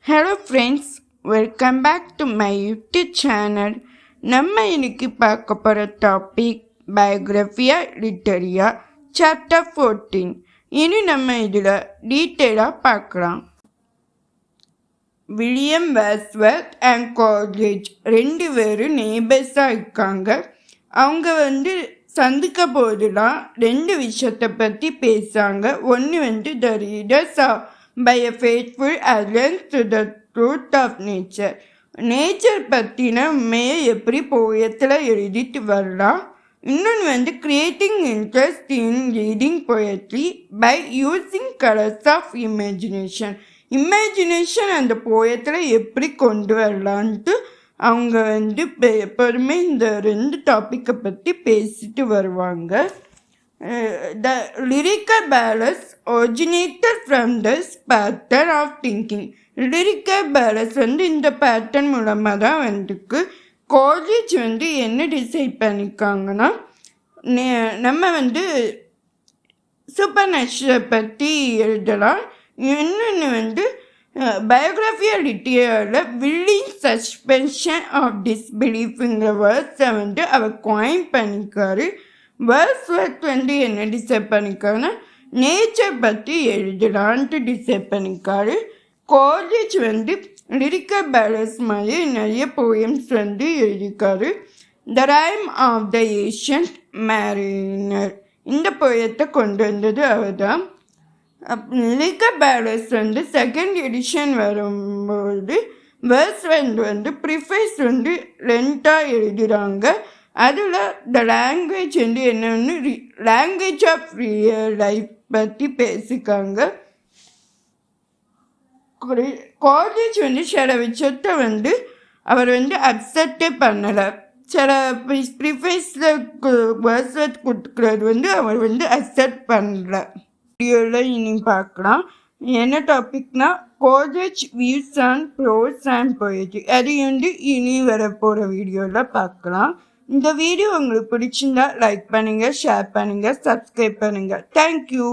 Hello friends, welcome back to my YouTube channel. நம்ம இன்னைக்கு பார்க்க போகிற டாபிக் பயோகிராஃபியா லிட்டரியா சாப்டர் 14. இனி நம்ம இதில் டீட்டெயிலாக பார்க்கலாம். வில்லியம் வேர்ட்ஸ்வொர்த் அண்ட் காலேஜ் ரெண்டு பேரும் நேபர்ஸாக இருக்காங்க. அவங்க சந்திக்க போதெல்லாம் ரெண்டு விஷயத்தை பற்றி பேசுகிறாங்க. ஒன்று the readers by a faithful adherence to the truth of nature. Nature பற்றின உண்மையை எப்படி போயத்தில் எழுதிட்டு வரலாம். இன்னொன்று creating interest in reading poetry by using colours of imagination அந்த போயத்தில் எப்படி கொண்டு வரலான்ட்டு அவங்க எப்போதுமே இந்த ரெண்டு டாப்பிக்கை பற்றி பேசிட்டு வருவாங்க. The lyrical ballast originated from this pattern of thinking. Lyrical ballast இந்த பேட்டர்ன் மூலமாக தான் காலேஜ் என்ன டிசைட் பண்ணியிருக்காங்கன்னா, நம்ம சூப்பர் நேச்சுரல் பற்றி எழுதலாம். இன்னொன்று பயோகிராஃபியா லிட்டரியாவில் வில்லிங் சஸ்பென்ஷன் ஆஃப் டிஸ்பிலீஃப்ங்கிற வேர்ட்ஸை அவர் காயின் பண்ணிக்காரு. வேர்ட்ஸ்வொர்த் என்ன டிசைட் பண்ணிக்காருன்னா, நேச்சர் பற்றி எழுதலான்ட்டு டிசைட் பண்ணிக்காரு. காலேஜ் லிரிக்கல் பேலன்ஸ் மாதிரி நிறைய போயம்ஸ் எழுதிக்காரு. The rime of the ancient mariner இந்த போயத்தை கொண்டு வந்தது அவர் தான். லிரிக்கல் பேலன்ஸ் செகண்ட் எடிஷன் வரும்போது வேர்ட்ஸ்வொர்த் ப்ரிஃபேஸ் லென்த்தாக எழுதுகிறாங்க. அதில் த லாங்குவேஜ் என்னன்னு லாங்குவேஜ் ஆஃப் ரியல் லைஃப் பற்றி பேசிக்காங்க. காலேஜ் சில விஷயத்தை அவர் அக்செப்டே பண்ணலை. சில ப்ரிஃபேஸில் வேர்ட்ஸ்வொர்த் கொடுக்குறது அவர் அக்செப்ட் பண்ணல. வீடியோவில் இனி பார்க்கலாம். என்ன டாபிக்னா Coleridge views and prose and poetry. அது இனி வரப்போகிற வீடியோவில் பார்க்கலாம். இந்த வீடியோ உங்களுக்கு பிடிச்சிருந்தா லைக் பண்ணுங்கள், ஷேர் பண்ணுங்கள், சப்ஸ்கிரைப் பண்ணுங்கள். தேங்க்யூ.